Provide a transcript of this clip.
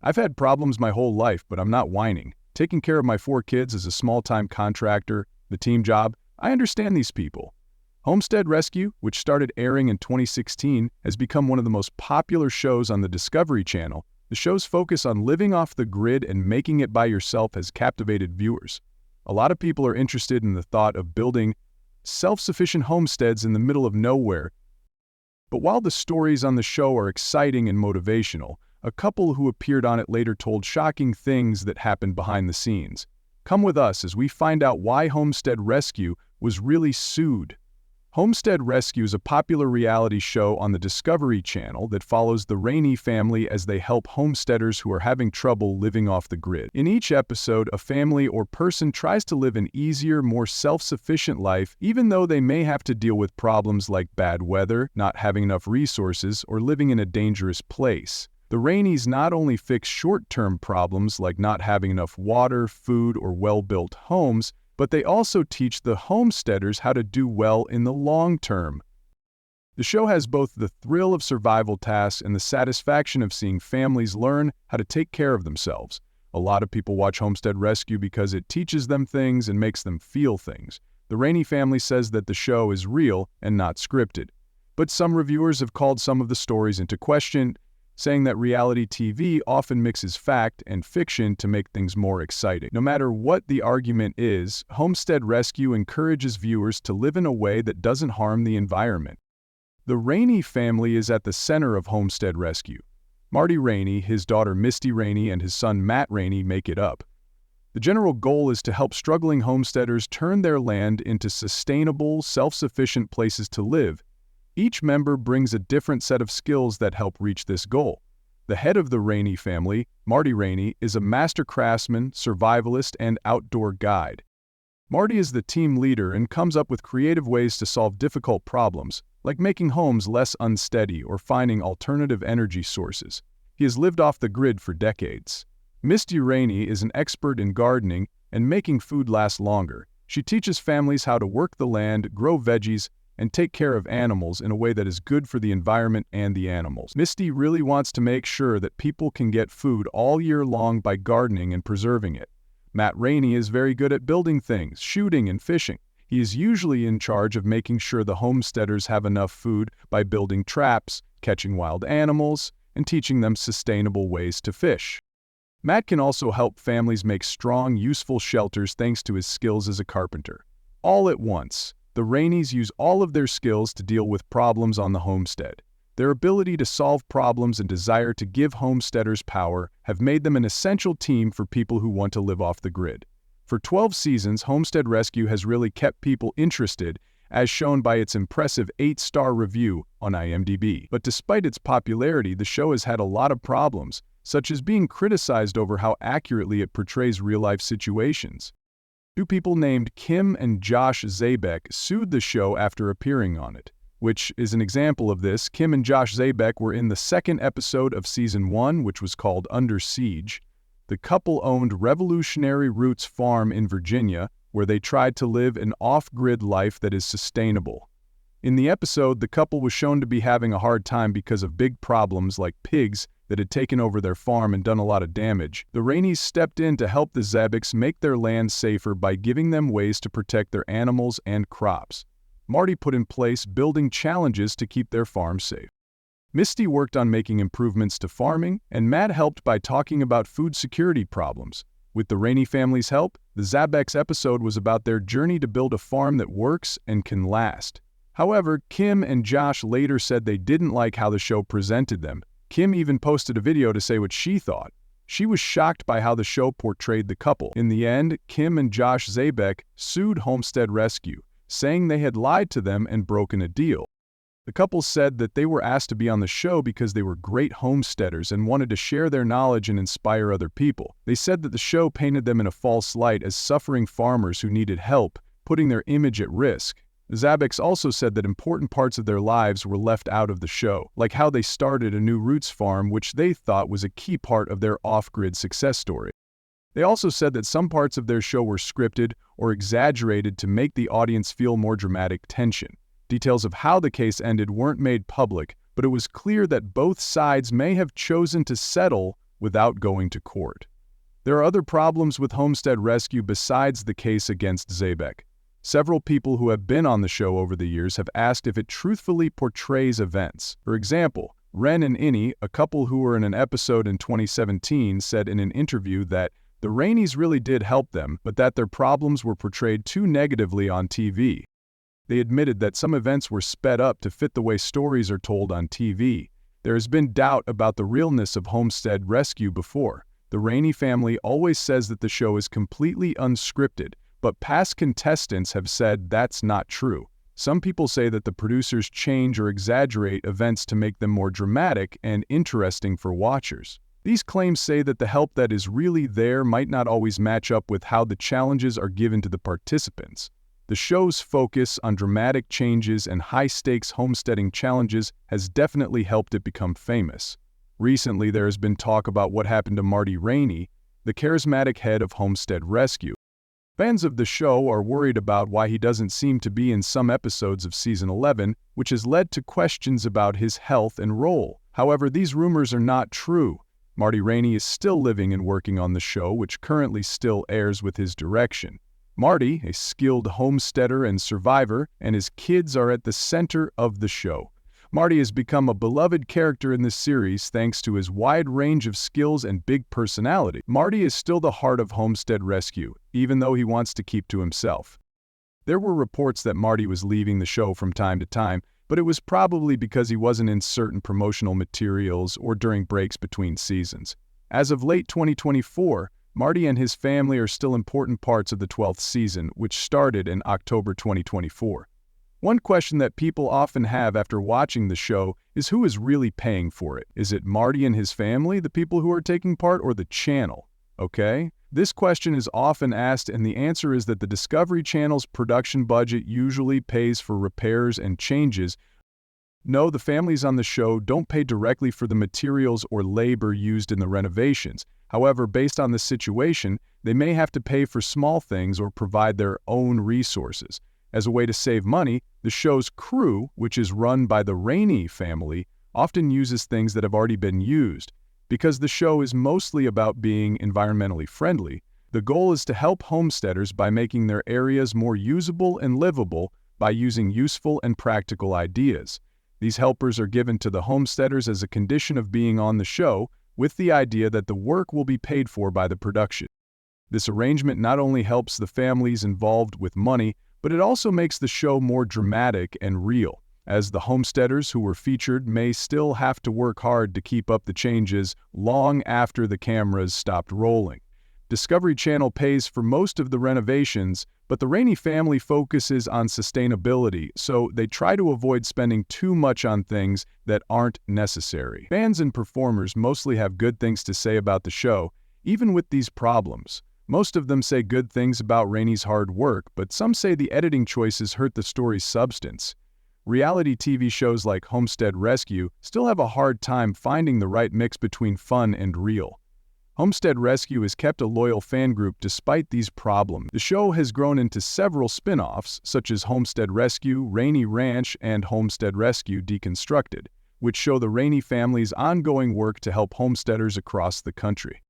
I've had problems my whole life, but I'm not whining. Taking care of my 4 kids as a small-time contractor, the team job, I understand these people. Homestead Rescue, which started airing in 2016, has become one of the most popular shows on the Discovery Channel. The show's focus on living off the grid and making it by yourself has captivated viewers. A lot of people are interested in the thought of building self-sufficient homesteads in the middle of nowhere. But while the stories on the show are exciting and motivational, a couple who appeared on it later told shocking things that happened behind the scenes. Come with us as we find out why Homestead Rescue was really sued. Homestead Rescue is a popular reality show on the Discovery Channel that follows the Rainey family as they help homesteaders who are having trouble living off the grid. In each episode, a family or person tries to live an easier, more self-sufficient life, even though they may have to deal with problems like bad weather, not having enough resources, or living in a dangerous place. The Raineys not only fix short-term problems like not having enough water, food, or well-built homes, but they also teach the homesteaders how to do well in the long term. The show has both the thrill of survival tasks and the satisfaction of seeing families learn how to take care of themselves. A lot of people watch Homestead Rescue because it teaches them things and makes them feel things. The Rainey family says that the show is real and not scripted. But some reviewers have called some of the stories into question, saying that reality TV often mixes fact and fiction to make things more exciting. No matter what the argument is, Homestead Rescue encourages viewers to live in a way that doesn't harm the environment. The Rainey family is at the center of Homestead Rescue. Marty Rainey, his daughter Misty Rainey, and his son Matt Rainey make it up. The general goal is to help struggling homesteaders turn their land into sustainable, self-sufficient places to live. Each member brings a different set of skills that help reach this goal. The head of the Rainey family, Marty Rainey, is a master craftsman, survivalist, and outdoor guide. Marty is the team leader and comes up with creative ways to solve difficult problems, like making homes less unsteady or finding alternative energy sources. He has lived off the grid for decades. Misty Rainey is an expert in gardening and making food last longer. She teaches families how to work the land, grow veggies, and take care of animals in a way that is good for the environment and the animals. Misty really wants to make sure that people can get food all year long by gardening and preserving it. Matt Rainey is very good at building things, shooting and fishing. He is usually in charge of making sure the homesteaders have enough food by building traps, catching wild animals, and teaching them sustainable ways to fish. Matt can also help families make strong, useful shelters thanks to his skills as a carpenter. All at once, the Raineys use all of their skills to deal with problems on the homestead. Their ability to solve problems and desire to give homesteaders power have made them an essential team for people who want to live off the grid. For 12 seasons, Homestead Rescue has really kept people interested, as shown by its impressive 8-star review on IMDb. But despite its popularity, the show has had a lot of problems, such as being criticized over how accurately it portrays real-life situations. 2 people named Kim and Josh Zabek sued the show after appearing on it, which is an example of this. Kim and Josh Zabek were in the 2nd episode of Season 1, which was called Under Siege. The couple owned Revolutionary Roots Farm in Virginia, where they tried to live an off-grid life that is sustainable. In the episode, the couple was shown to be having a hard time because of big problems like pigs that had taken over their farm and done a lot of damage. The Raineys stepped in to help the Zabeks make their land safer by giving them ways to protect their animals and crops. Marty put in place building challenges to keep their farm safe. Misty worked on making improvements to farming, and Matt helped by talking about food security problems. With the Rainey family's help, the Zabeks episode was about their journey to build a farm that works and can last. However, Kim and Josh later said they didn't like how the show presented them. Kim even posted a video to say what she thought. She was shocked by how the show portrayed the couple. In the end, Kim and Josh Zabek sued Homestead Rescue, saying they had lied to them and broken a deal. The couple said that they were asked to be on the show because they were great homesteaders and wanted to share their knowledge and inspire other people. They said that the show painted them in a false light as suffering farmers who needed help, putting their image at risk. The Zabeks also said that important parts of their lives were left out of the show, like how they started a new roots farm, which they thought was a key part of their off-grid success story. They also said that some parts of their show were scripted or exaggerated to make the audience feel more dramatic tension. Details of how the case ended weren't made public, but it was clear that both sides may have chosen to settle without going to court. There are other problems with Homestead Rescue besides the case against Zabek. Several people who have been on the show over the years have asked if it truthfully portrays events. For example, Ren and Innie, a couple who were in an episode in 2017, said in an interview that the Rainies really did help them, but that their problems were portrayed too negatively on TV. They admitted that some events were sped up to fit the way stories are told on TV. There has been doubt about the realness of Homestead Rescue before. The Rainey family always says that the show is completely unscripted, but past contestants have said that's not true. Some people say that the producers change or exaggerate events to make them more dramatic and interesting for watchers. These claims say that the help that is really there might not always match up with how the challenges are given to the participants. The show's focus on dramatic changes and high-stakes homesteading challenges has definitely helped it become famous. Recently, there has been talk about what happened to Marty Rainey, the charismatic head of Homestead Rescue. Fans of the show are worried about why he doesn't seem to be in some episodes of Season 11, which has led to questions about his health and role. However, these rumors are not true. Marty Rainey is still living and working on the show, which currently still airs with his direction. Marty, a skilled homesteader and survivor, and his kids are at the center of the show. Marty has become a beloved character in this series thanks to his wide range of skills and big personality. Marty is still the heart of Homestead Rescue, even though he wants to keep to himself. There were reports that Marty was leaving the show from time to time, but it was probably because he wasn't in certain promotional materials or during breaks between seasons. As of late 2024, Marty and his family are still important parts of the 12th season, which started in October 2024. One question that people often have after watching the show is who is really paying for it? Is it Marty and his family, the people who are taking part, or the channel? Okay? This question is often asked, and the answer is that the Discovery Channel's production budget usually pays for repairs and changes. No, the families on the show don't pay directly for the materials or labor used in the renovations. However, based on the situation, they may have to pay for small things or provide their own resources. As a way to save money, the show's crew, which is run by the Rainey family, often uses things that have already been used. Because the show is mostly about being environmentally friendly, the goal is to help homesteaders by making their areas more usable and livable by using useful and practical ideas. These helpers are given to the homesteaders as a condition of being on the show, with the idea that the work will be paid for by the production. This arrangement not only helps the families involved with money, but it also makes the show more dramatic and real, as the homesteaders who were featured may still have to work hard to keep up the changes long after the cameras stopped rolling. Discovery Channel pays for most of the renovations, but the Rainey family focuses on sustainability, so they try to avoid spending too much on things that aren't necessary. Fans and performers mostly have good things to say about the show, even with these problems. Most of them say good things about Rainey's hard work, but some say the editing choices hurt the story's substance. Reality TV shows like Homestead Rescue still have a hard time finding the right mix between fun and real. Homestead Rescue has kept a loyal fan group despite these problems. The show has grown into several spin-offs, such as Homestead Rescue, Rainey Ranch, and Homestead Rescue Deconstructed, which show the Rainey family's ongoing work to help homesteaders across the country.